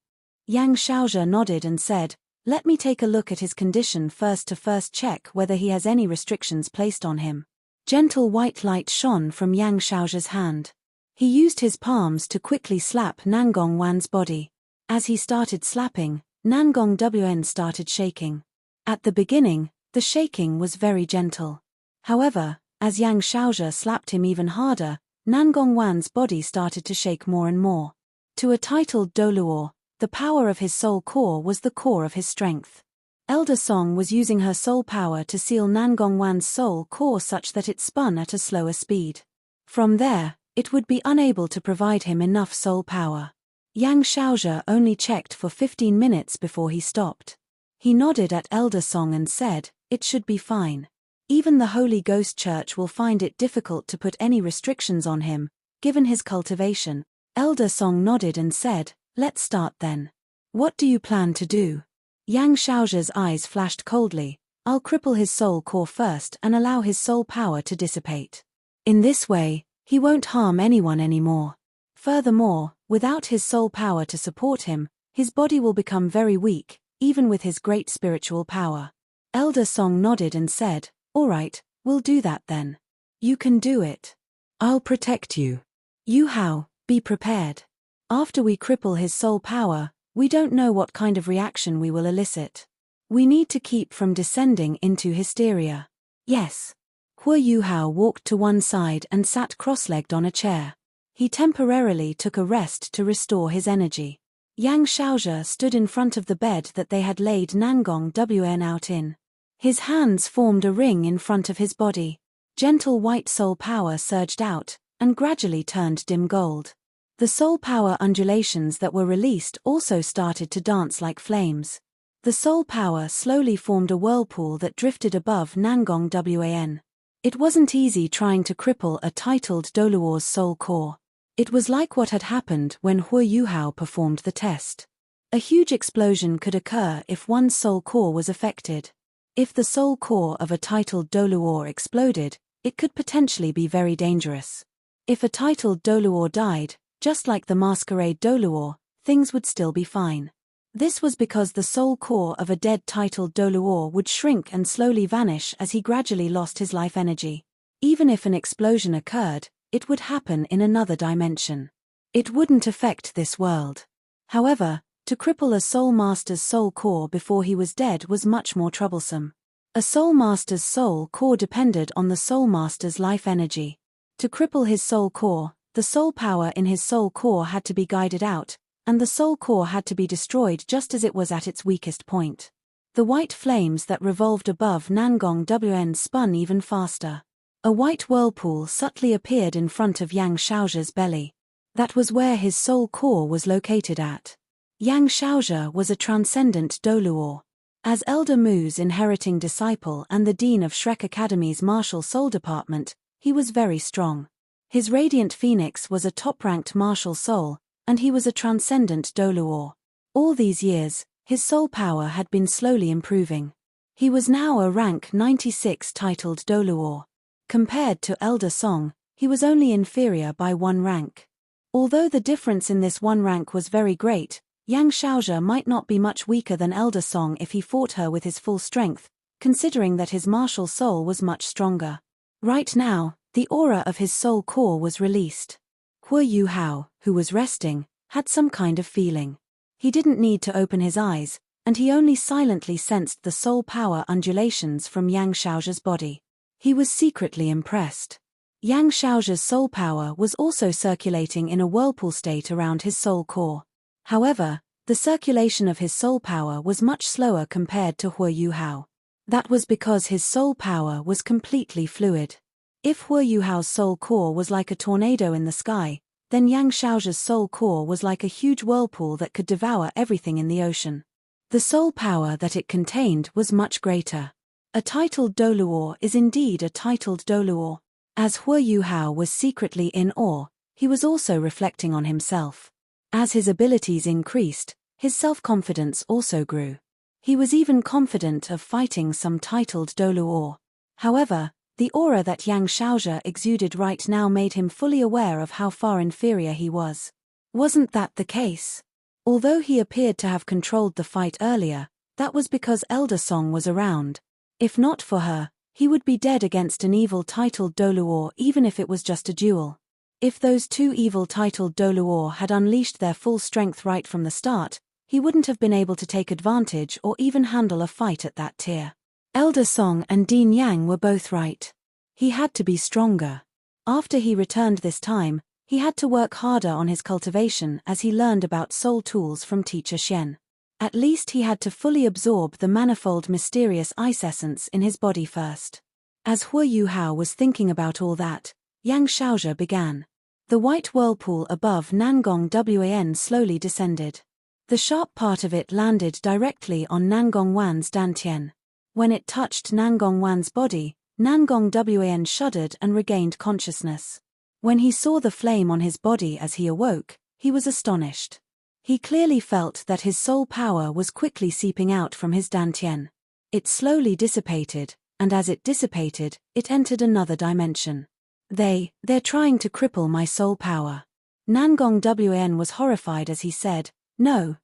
Yang Xiaozhe nodded and said, let me take a look at his condition first to first check whether he has any restrictions placed on him. Gentle white light shone from Yang Xiaozhe's hand. He used his palms to quickly slap Nangong Wan's body. As he started slapping, Nangong Wan started shaking. At the beginning, the shaking was very gentle. However, as Yang Xiaozhe slapped him even harder, Nangong Wan's body started to shake more and more. To a titled Doluo, the power of his soul core was the core of his strength. Elder Song was using her soul power to seal Nangong Wan's soul core such that it spun at a slower speed. From there, it would be unable to provide him enough soul power. Yang Xiaozhe only checked for 15 minutes before he stopped. He nodded at Elder Song and said, it should be fine. Even the Holy Ghost Church will find it difficult to put any restrictions on him, given his cultivation. Elder Song nodded and said, let's start then. What do you plan to do? Yang Xiaozhe's eyes flashed coldly. I'll cripple his soul core first and allow his soul power to dissipate. In this way, he won't harm anyone anymore. Furthermore, without his soul power to support him, his body will become very weak, even with his great spiritual power. Elder Song nodded and said, all right, we'll do that then. You can do it. I'll protect you. Yu Hao, be prepared. After we cripple his soul power, we don't know what kind of reaction we will elicit. We need to keep from descending into hysteria. Yes. Hua Yu Hao walked to one side and sat cross-legged on a chair. He temporarily took a rest to restore his energy. Yang Shaoxia stood in front of the bed that they had laid Nangong Wn out in. His hands formed a ring in front of his body. Gentle white soul power surged out, and gradually turned dim gold. The soul power undulations that were released also started to dance like flames. The soul power slowly formed a whirlpool that drifted above Nangong Wan. It wasn't easy trying to cripple a titled Doluor's soul core. It was like what had happened when Hu Yuhao performed the test. A huge explosion could occur if one's soul core was affected. If the soul core of a titled Doluor exploded, it could potentially be very dangerous. If a titled Doluor died, just like the masquerade Doluor, things would still be fine. This was because the soul core of a dead titled Doluor would shrink and slowly vanish as he gradually lost his life energy. Even if an explosion occurred, it would happen in another dimension. It wouldn't affect this world. However, to cripple a soul master's soul core before he was dead was much more troublesome. A soul master's soul core depended on the soul master's life energy. To cripple his soul core, the soul power in his soul core had to be guided out, and the soul core had to be destroyed just as it was at its weakest point. The white flames that revolved above Nangong Wn spun even faster. A white whirlpool subtly appeared in front of Yang Shaoxia's belly. That was where his soul core was located at. Yang Shaoxia was a transcendent Doluor. As Elder Mu's inheriting disciple and the dean of Shrek Academy's martial soul department, he was very strong. His radiant phoenix was a top-ranked martial soul, and he was a transcendent Doluor. All these years, his soul power had been slowly improving. He was now a rank 96 titled Doluor. Compared to Elder Song, he was only inferior by 1 rank. Although the difference in this 1 rank was very great, Yang Shaoxia might not be much weaker than Elder Song if he fought her with his full strength, considering that his martial soul was much stronger. Right now, the aura of his soul core was released. Hu Yuhao, who was resting, had some kind of feeling. He didn't need to open his eyes, and he only silently sensed the soul power undulations from Yang Shaoxia's body. He was secretly impressed. Yang Shaoxia's soul power was also circulating in a whirlpool state around his soul core. However, the circulation of his soul power was much slower compared to Hu Yuhao. That was because his soul power was completely fluid. If Hu Yuhao's soul core was like a tornado in the sky, then Yang Shaoxia's soul core was like a huge whirlpool that could devour everything in the ocean. The soul power that it contained was much greater. A titled Doluor is indeed a titled Doluor. As Hu Yuhao was secretly in awe, he was also reflecting on himself. As his abilities increased, his self-confidence also grew. He was even confident of fighting some titled Doluor. However, the aura that Yang Shaoxia exuded right now made him fully aware of how far inferior he was. Wasn't that the case? Although he appeared to have controlled the fight earlier, that was because Elder Song was around. If not for her, he would be dead against an evil titled Doluor even if it was just a duel. If those 2 evil titled Doluor had unleashed their full strength right from the start, he wouldn't have been able to take advantage or even handle a fight at that tier. Elder Song and Dean Yang were both right. He had to be stronger. After he returned this time, he had to work harder on his cultivation as he learned about soul tools from Teacher Xian. At least he had to fully absorb the manifold mysterious ice essence in his body first. As Hu Yuhao was thinking about all that, Yang Shaoxia began. The white whirlpool above Nangong Wan slowly descended. The sharp part of it landed directly on Nangong Wan's dantian. When it touched Nangong Wan's body, Nangong Wan shuddered and regained consciousness. When he saw the flame on his body as he awoke, he was astonished. He clearly felt that his soul power was quickly seeping out from his dantian. It slowly dissipated, and as it dissipated, it entered another dimension. They're trying to cripple my soul power. Nangong Wan was horrified as he said, No,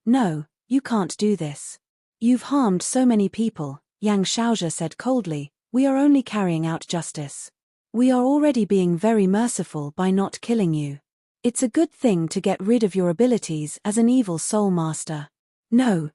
you can't do this. You've harmed so many people, Yang Shaoxia said coldly, we are only carrying out justice. We are already being very merciful by not killing you. It's a good thing to get rid of your abilities as an evil soul master. No,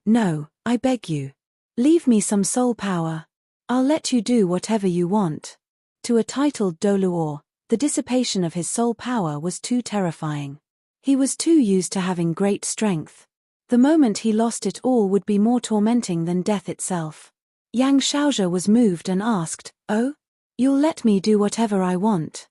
I beg you. Leave me some soul power. I'll let you do whatever you want. To a titled Doluor, the dissipation of his soul power was too terrifying. He was too used to having great strength. The moment he lost it all would be more tormenting than death itself. Yang Shaozhe was moved and asked, "Oh? You'll let me do whatever I want?"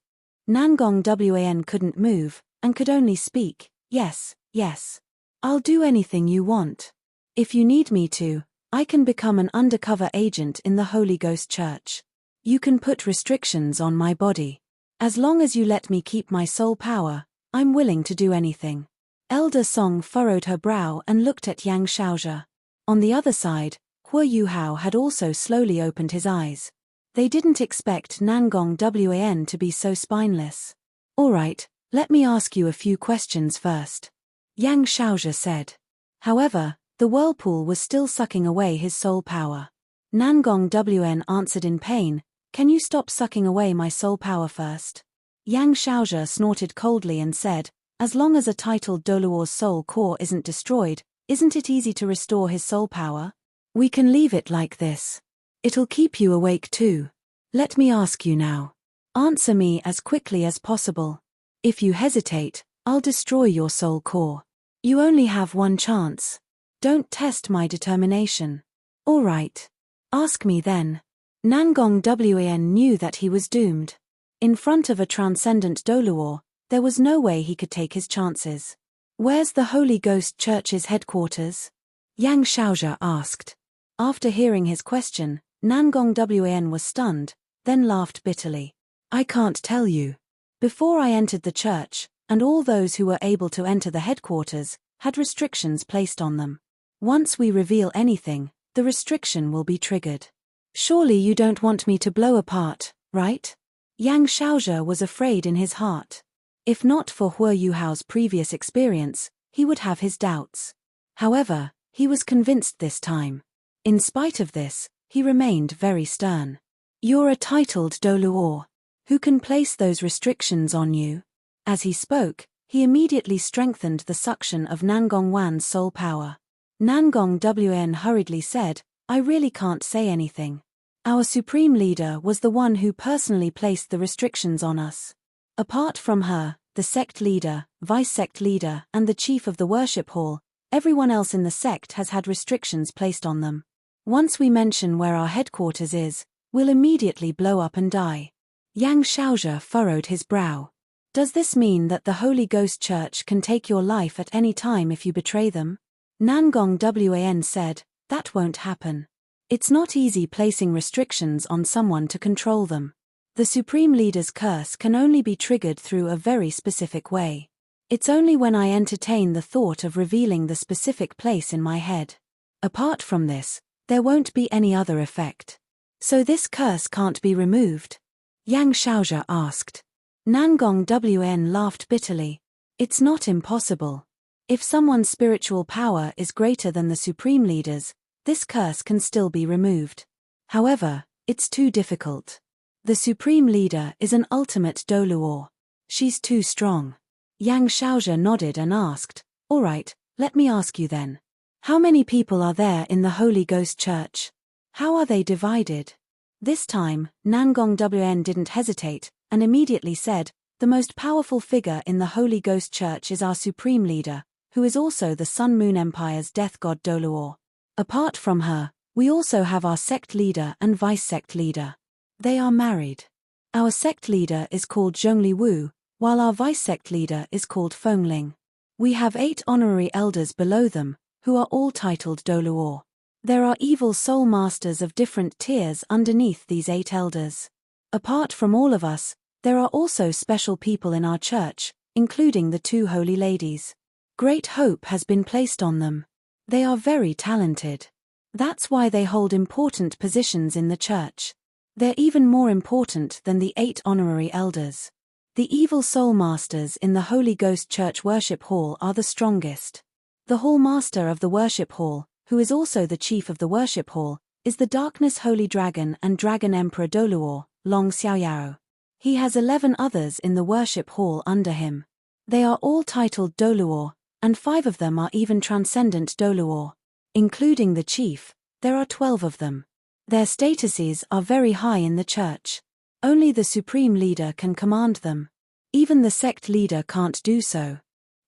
Nangong Wan couldn't move, and could only speak, "Yes, yes. I'll do anything you want. If you need me to, I can become an undercover agent in the Holy Ghost Church. You can put restrictions on my body. As long as you let me keep my soul power, I'm willing to do anything." Elder Song furrowed her brow and looked at Yang Shaozhe. On the other side, Hua Yuhao had also slowly opened his eyes. They didn't expect Nangong Wan to be so spineless. "All right, let me ask you a few questions first," Yang Shaozhe said. However, the whirlpool was still sucking away his soul power. Nangong Wan answered in pain, "Can you stop sucking away my soul power first?" Yang Shaozhe snorted coldly and said, "As long as a titled Doluor's soul core isn't destroyed, isn't it easy to restore his soul power? We can leave it like this. It'll keep you awake too. Let me ask you now. Answer me as quickly as possible. If you hesitate, I'll destroy your soul core. You only have one chance. Don't test my determination." "All right. Ask me then." Nangong Wan knew that he was doomed. In front of a transcendent Doluor, there was no way he could take his chances. "Where's the Holy Ghost Church's headquarters?" Yang Shaozhe asked. After hearing his question, Nangong Wan was stunned, then laughed bitterly. "I can't tell you. Before I entered the church, and all those who were able to enter the headquarters, had restrictions placed on them. Once we reveal anything, the restriction will be triggered. Surely you don't want me to blow apart, right?" Yang Shaozhe was afraid in his heart. If not for Hua Yuhao's previous experience, he would have his doubts. However, he was convinced this time. In spite of this, he remained very stern. "You're a titled Doluor. Who can place those restrictions on you?" As he spoke, he immediately strengthened the suction of Nangong Wan's soul power. Nangong Wan hurriedly said, "I really can't say anything. Our supreme leader was the one who personally placed the restrictions on us. Apart from her, the sect leader, vice-sect leader, and the chief of the worship hall, everyone else in the sect has had restrictions placed on them. Once we mention where our headquarters is, we'll immediately blow up and die." Yang Shaozhe furrowed his brow. "Does this mean that the Holy Ghost Church can take your life at any time if you betray them?" Nangong Wan said, "That won't happen. It's not easy placing restrictions on someone to control them. The Supreme Leader's curse can only be triggered through a very specific way. It's only when I entertain the thought of revealing the specific place in my head. Apart from this, there won't be any other effect. So this curse can't be removed?" Yang Shaozhe asked. Nangong Wan laughed bitterly. "It's not impossible. If someone's spiritual power is greater than the Supreme Leader's, this curse can still be removed. However, it's too difficult. The Supreme Leader is an ultimate Doluor. She's too strong." Yang Shaozhe nodded and asked, "All right, let me ask you then. How many people are there in the Holy Ghost Church? How are they divided?" This time, Nangong Wan didn't hesitate, and immediately said, "The most powerful figure in the Holy Ghost Church is our Supreme Leader, who is also the Sun Moon Empire's death god Doluor. Apart from her, we also have our sect leader and vice-sect leader. They are married. Our sect leader is called Zhongli Wu, while our vice-sect leader is called Fengling. We have 8 honorary elders below them, who are all titled Doluor. There are evil soul masters of different tiers underneath these 8 elders. Apart from all of us, there are also special people in our church, including the 2 holy ladies. Great hope has been placed on them. They are very talented. That's why they hold important positions in the church. They're even more important than the 8 honorary elders. The evil soul masters in the Holy Ghost Church Worship Hall are the strongest. The hall master of the worship hall, who is also the chief of the worship hall, is the Darkness Holy Dragon and Dragon Emperor Doluor, Long Xiaoyao. He has 11 others in the worship hall under him. They are all titled Doluor, and 5 of them are even transcendent Doluor. Including the chief, there are 12 of them. Their statuses are very high in the church. Only the Supreme Leader can command them. Even the sect leader can't do so.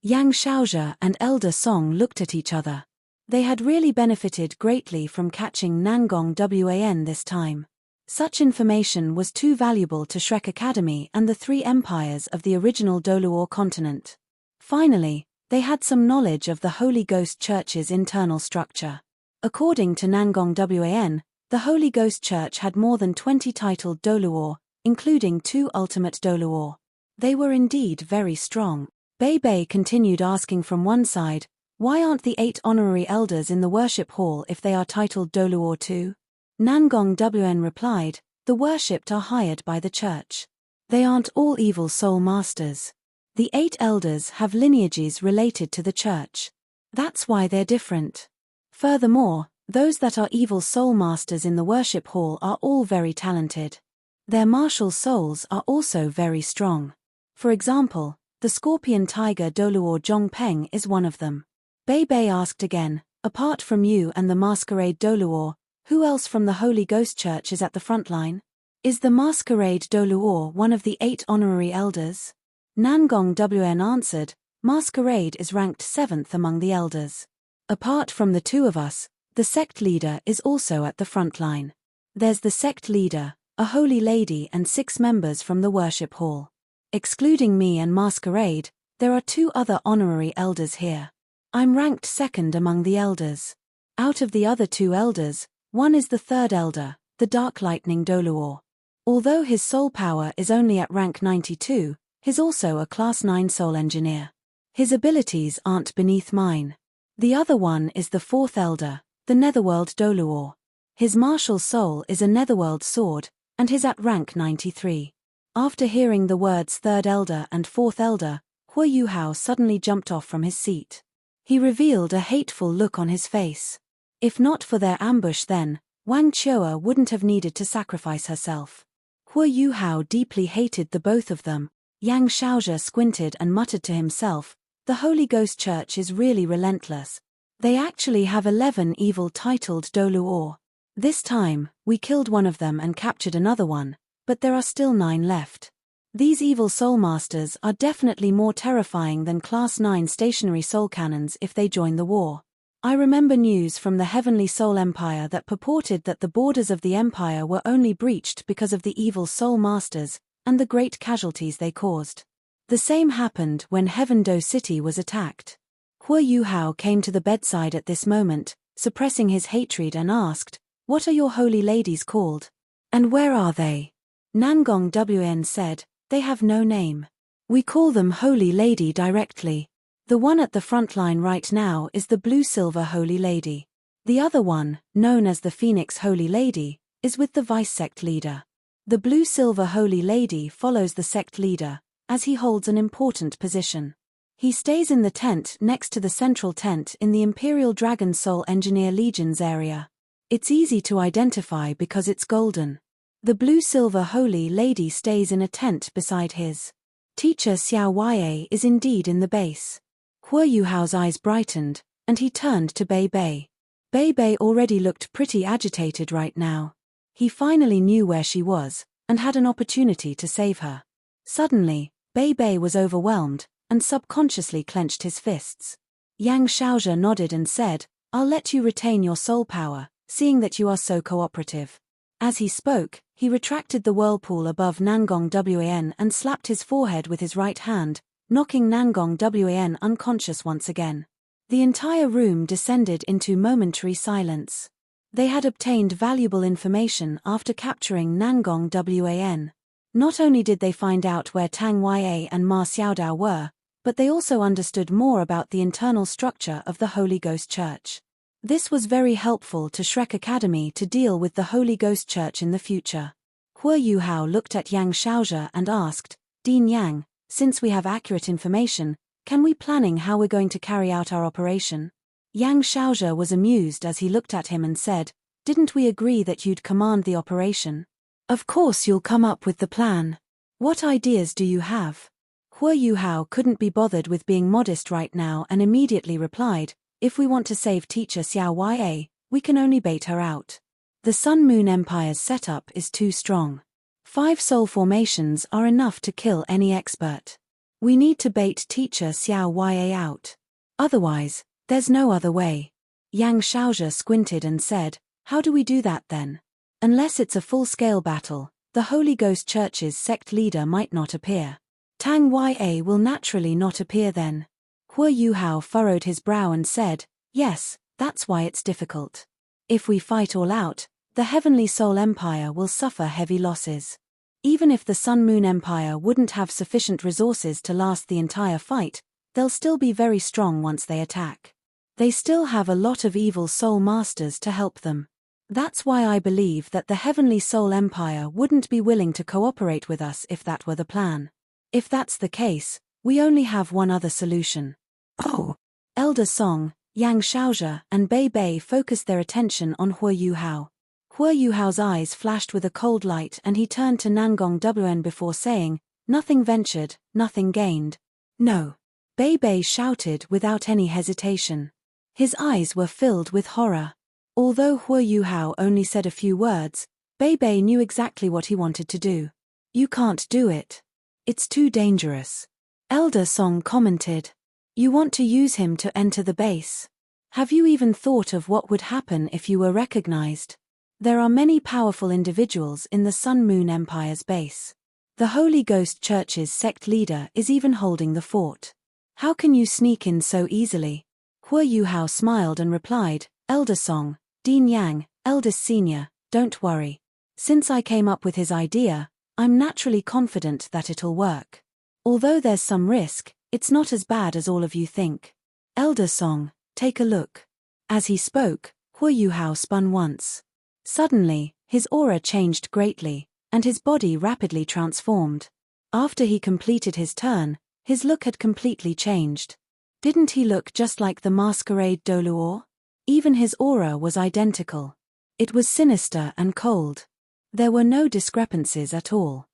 Yang Shaozhe and Elder Song looked at each other. They had really benefited greatly from catching Nangong Wan this time. Such information was too valuable to Shrek Academy and the three empires of the original Doluo continent. Finally, they had some knowledge of the Holy Ghost Church's internal structure. According to Nangong Wan, the Holy Ghost Church had more than 20 titled Doluo, including 2 ultimate Doluo. They were indeed very strong. Bei Bei continued asking from one side, why aren't the 8 honorary elders in the worship hall if they are titled Doluo too? Nangong Wan replied, the worshipped are hired by the church. They aren't all evil soul masters. The 8 elders have lineages related to the church. That's why they're different. Furthermore, those that are evil soul masters in the worship hall are all very talented. Their martial souls are also very strong. For example, the Scorpion Tiger Doluo Zhongpeng is one of them. Bei Bei asked again, apart from you and the Masquerade Doluo, who else from the Holy Ghost Church is at the front line? Is the Masquerade Doluo one of the 8 honorary elders? Nangong Wan answered, Masquerade is ranked 7th among the elders. Apart from the 2 of us, the sect leader is also at the front line. There's the sect leader, a holy lady and 6 members from the worship hall. Excluding me and Masquerade, there are 2 other honorary elders here. I'm ranked 2nd among the elders. Out of the other 2 elders, one is the 3rd elder, the Dark Lightning Doluo. Although his soul power is only at rank 92, he's also a class 9 soul engineer. His abilities aren't beneath mine. The other one is the 4th elder, the Netherworld Doluo. His martial soul is a Netherworld sword, and he's at rank 93. After hearing the words 3rd elder and 4th elder, Huo Yuhao suddenly jumped off from his seat. He revealed a hateful look on his face. If not for their ambush then, Wang Chua wouldn't have needed to sacrifice herself. Huo Yuhao deeply hated the both of them. Yang Shaozhe squinted and muttered to himself, the Holy Ghost Church is really relentless. They actually have 11 evil titled Doluo. This time, we killed one of them and captured another one, but there are still 9 left. These evil soul masters are definitely more terrifying than class 9 stationary soul cannons if they join the war. I remember news from the Heavenly Soul Empire that purported that the borders of the empire were only breached because of the evil soul masters and the great casualties they caused. The same happened when Heaven Do City was attacked. Huo Yuhao came to the bedside at this moment, suppressing his hatred and asked, what are your holy ladies called? And where are they? Nangong Wan said, they have no name. We call them Holy Lady directly. The one at the front line right now is the Blue-Silver Holy Lady. The other one, known as the Phoenix Holy Lady, is with the vice sect leader. The Blue-Silver Holy Lady follows the sect leader, as he holds an important position. He stays in the tent next to the central tent in the Imperial Dragon Soul Engineer Legion's area. It's easy to identify because it's golden. The Blue-Silver Holy Lady stays in a tent beside his. Teacher Xiao Wei is indeed in the base. Huo Yuhao's eyes brightened, and he turned to Bei Bei. Bei Bei already looked pretty agitated right now. He finally knew where she was, and had an opportunity to save her. Suddenly, Bei Bei was overwhelmed, and subconsciously clenched his fists. Yang Shaozhe nodded and said, I'll let you retain your soul power, seeing that you are so cooperative. As he spoke, he retracted the whirlpool above Nangong Wan and slapped his forehead with his right hand, knocking Nangong Wan unconscious once again. The entire room descended into momentary silence. They had obtained valuable information after capturing Nangong Wan. Not only did they find out where Tang Ya and Ma Xiaodao were, but they also understood more about the internal structure of the Holy Ghost Church. This was very helpful to Shrek Academy to deal with the Holy Ghost Church in the future. Huo Yuhao looked at Yang Shaozhe and asked, Dean Yang, since we have accurate information, can we planning how we're going to carry out our operation? Yang Shaozhe was amused as he looked at him and said, didn't we agree that you'd command the operation? Of course you'll come up with the plan. What ideas do you have? Huo Yuhao couldn't be bothered with being modest right now and immediately replied, if we want to save teacher Xiao Ya, we can only bait her out. The Sun Moon Empire's setup is too strong. 5 soul formations are enough to kill any expert. We need to bait teacher Xiao Ya out. Otherwise, there's no other way. Yang Shaozhe squinted and said, how do we do that then? Unless it's a full-scale battle, the Holy Ghost Church's sect leader might not appear. Tang Ya will naturally not appear then. Hua Yuhao furrowed his brow and said, yes, that's why it's difficult. If we fight all out, the Heavenly Soul Empire will suffer heavy losses. Even if the Sun Moon Empire wouldn't have sufficient resources to last the entire fight, they'll still be very strong once they attack. They still have a lot of evil soul masters to help them. That's why I believe that the Heavenly Soul Empire wouldn't be willing to cooperate with us if that were the plan. If that's the case, we only have one other solution. Oh! Elder Song, Yang Shaozhe, and Bei Bei focused their attention on Hua Yuhao. Hua Yuhao's eyes flashed with a cold light and he turned to Nangong Wn before saying, nothing ventured, nothing gained. No. Bei Bei shouted without any hesitation. His eyes were filled with horror. Although Hua Yuhao only said a few words, Bei Bei knew exactly what he wanted to do. You can't do it. It's too dangerous. Elder Song commented. You want to use him to enter the base. Have you even thought of what would happen if you were recognized? There are many powerful individuals in the Sun Moon Empire's base. The Holy Ghost Church's sect leader is even holding the fort. How can you sneak in so easily? Hua Yuhao smiled and replied, Elder Song, Dean Yang, eldest senior, don't worry. Since I came up with his idea, I'm naturally confident that it'll work. Although there's some risk, it's not as bad as all of you think. Elder Song, take a look. As he spoke, Hua Yuhao spun once. Suddenly, his aura changed greatly, and his body rapidly transformed. After he completed his turn, his look had completely changed. Didn't he look just like the masquerade Doluor? Even his aura was identical. It was sinister and cold. There were no discrepancies at all.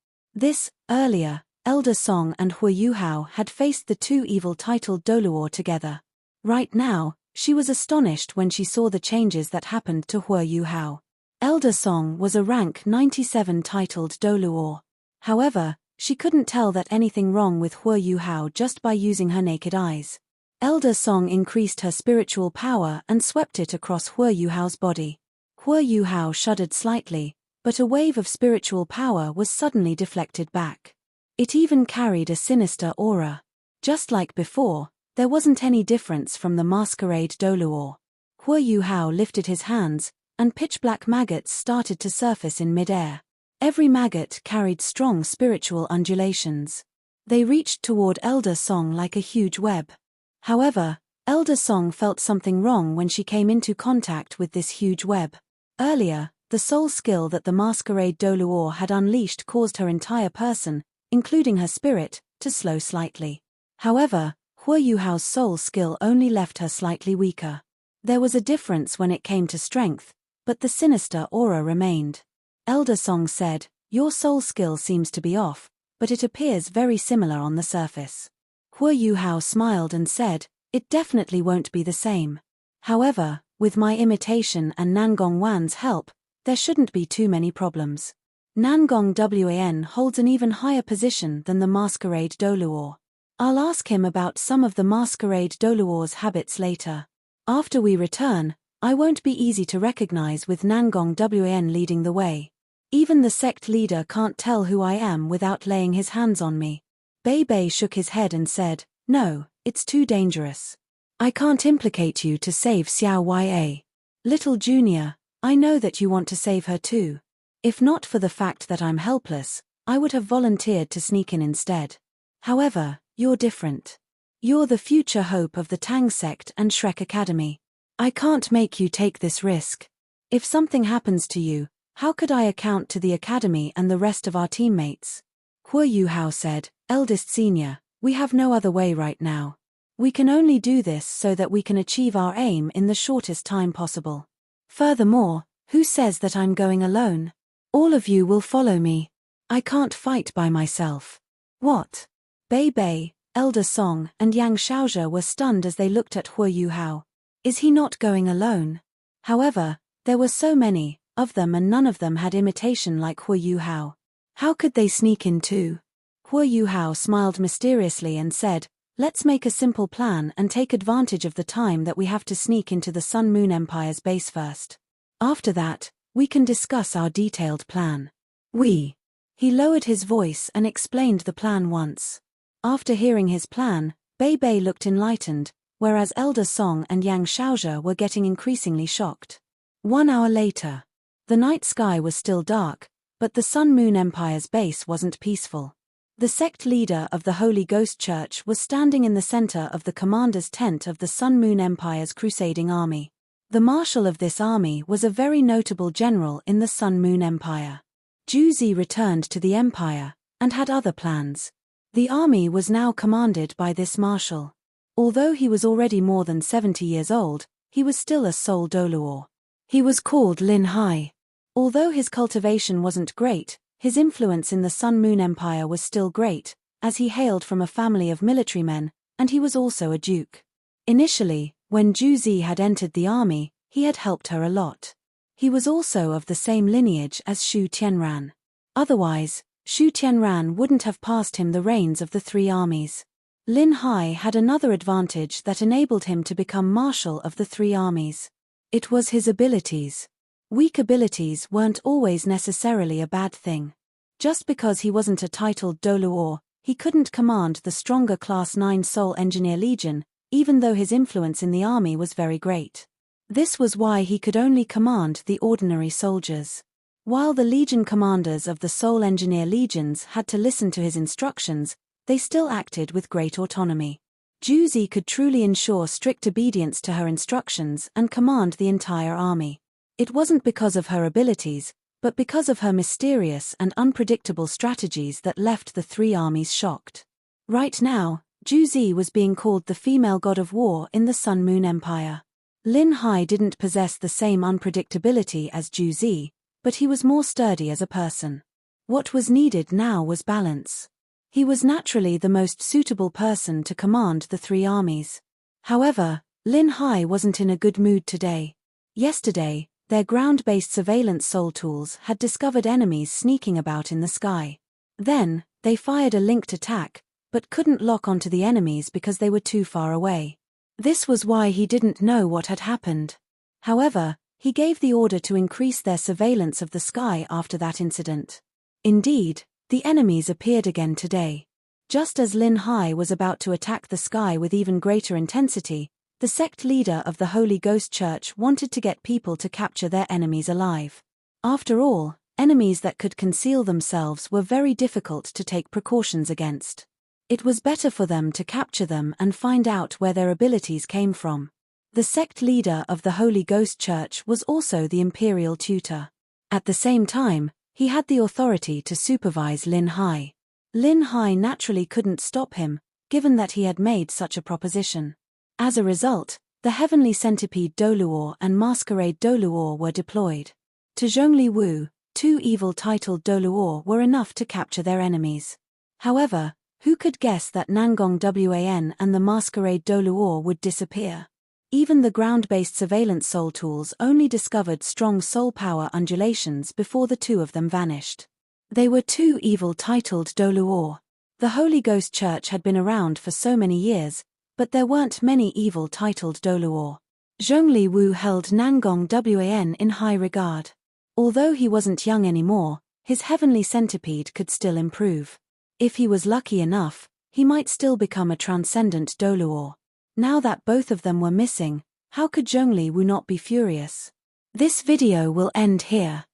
Earlier, Elder Song and Hua Yuhao had faced the two evil-titled Doluor together. Right now, she was astonished when she saw the changes that happened to Hua Yuhao. Elder Song was a rank 97 titled Doluor. However, she couldn't tell that anything wrong with Hua Yuhao just by using her naked eyes. Elder Song increased her spiritual power and swept it across Hua Yuhao's body. Hua Yuhao shuddered slightly, but a wave of spiritual power was suddenly deflected back. It even carried a sinister aura. Just like before, there wasn't any difference from the masquerade Doluor. Hua Yuhao lifted his hands, and pitch-black maggots started to surface in midair. Every maggot carried strong spiritual undulations. They reached toward Elder Song like a huge web. However, Elder Song felt something wrong when she came into contact with this huge web. Earlier, the soul skill that the masquerade Doluor had unleashed caused her entire person, including her spirit, to slow slightly. However, Hua Yuhao's soul skill only left her slightly weaker. There was a difference when it came to strength, but the sinister aura remained. Elder Song said, your soul skill seems to be off, but it appears very similar on the surface. Hua Yuhao smiled and said, it definitely won't be the same. However, with my imitation and Nangong Wan's help, there shouldn't be too many problems. Nangong Wan holds an even higher position than the masquerade Doluor. I'll ask him about some of the masquerade Doluor's habits later. After we return, I won't be easy to recognize with Nangong Wan leading the way. Even the sect leader can't tell who I am without laying his hands on me. Bei Bei shook his head and said, no, it's too dangerous. I can't implicate you to save Xiao Ya. Little Junior, I know that you want to save her too. If not for the fact that I'm helpless, I would have volunteered to sneak in instead. However, you're different. You're the future hope of the Tang sect and Shrek Academy. I can't make you take this risk. If something happens to you, how could I account to the academy and the rest of our teammates? Hua Yuhao said, eldest senior, we have no other way right now. We can only do this so that we can achieve our aim in the shortest time possible. Furthermore, who says that I'm going alone? All of you will follow me. I can't fight by myself. What? Bei Bei, Elder Song, and Yang Shaozhe were stunned as they looked at Hua Yuhao. Is he not going alone? However, there were so many of them and none of them had imitation like Hua Yuhao. How could they sneak in too? Huo Yuhao smiled mysteriously and said, "Let's make a simple plan and take advantage of the time that we have to sneak into the Sun Moon Empire's base first. After that, we can discuss our detailed plan." He lowered his voice and explained the plan once. After hearing his plan, Bei Bei looked enlightened, whereas Elder Song and Yang Shaozhe were getting increasingly shocked. 1 hour later. The night sky was still dark, but the Sun Moon Empire's base wasn't peaceful. The sect leader of the Holy Ghost Church was standing in the center of the commander's tent of the Sun Moon Empire's crusading army. The marshal of this army was a very notable general in the Sun Moon Empire. Zhu Zi returned to the empire, and had other plans. The army was now commanded by this marshal. Although he was already more than 70 years old, he was still a sole doluor. He was called Lin Hai. Although his cultivation wasn't great, his influence in the Sun Moon Empire was still great, as he hailed from a family of military men, and he was also a duke. Initially, when Zhu Zi had entered the army, he had helped her a lot. He was also of the same lineage as Xu Tianran. Otherwise, Xu Tianran wouldn't have passed him the reins of the three armies. Lin Hai had another advantage that enabled him to become marshal of the three armies. It was his abilities. Weak abilities weren't always necessarily a bad thing. Just because he wasn't a titled doluor, he couldn't command the stronger Class 9 Soul Engineer Legion, even though his influence in the army was very great. This was why he could only command the ordinary soldiers. While the legion commanders of the Soul Engineer Legions had to listen to his instructions, they still acted with great autonomy. Zhu Zi could truly ensure strict obedience to her instructions and command the entire army. It wasn't because of her abilities, but because of her mysterious and unpredictable strategies that left the three armies shocked. Right now, Zhu Zi was being called the female god of war in the Sun Moon Empire. Lin Hai didn't possess the same unpredictability as Zhu Zi, but he was more sturdy as a person. What was needed now was balance. He was naturally the most suitable person to command the three armies. However, Lin Hai wasn't in a good mood today. Yesterday, their ground-based surveillance soul tools had discovered enemies sneaking about in the sky. Then, they fired a linked attack, but couldn't lock onto the enemies because they were too far away. This was why he didn't know what had happened. However, he gave the order to increase their surveillance of the sky after that incident. Indeed, the enemies appeared again today. Just as Lin Hai was about to attack the sky with even greater intensity, the sect leader of the Holy Ghost Church wanted to get people to capture their enemies alive. After all, enemies that could conceal themselves were very difficult to take precautions against. It was better for them to capture them and find out where their abilities came from. The sect leader of the Holy Ghost Church was also the imperial tutor. At the same time, he had the authority to supervise Lin Hai. Lin Hai naturally couldn't stop him, given that he had made such a proposition. As a result, the Heavenly Centipede Doluor and Masquerade Doluor were deployed. To Zhongli Wu, two evil-titled Doluor were enough to capture their enemies. However, who could guess that Nangong Wan and the Masquerade Doluor would disappear? Even the ground-based surveillance soul tools only discovered strong soul power undulations before the two of them vanished. They were two evil-titled Doluor. The Holy Ghost Church had been around for so many years, but there weren't many evil-titled Doluor. Zhongli Wu held Nangong Wan in high regard. Although he wasn't young anymore, his heavenly centipede could still improve. If he was lucky enough, he might still become a transcendent Doluor. Now that both of them were missing, how could Zhongli Wu not be furious? This video will end here.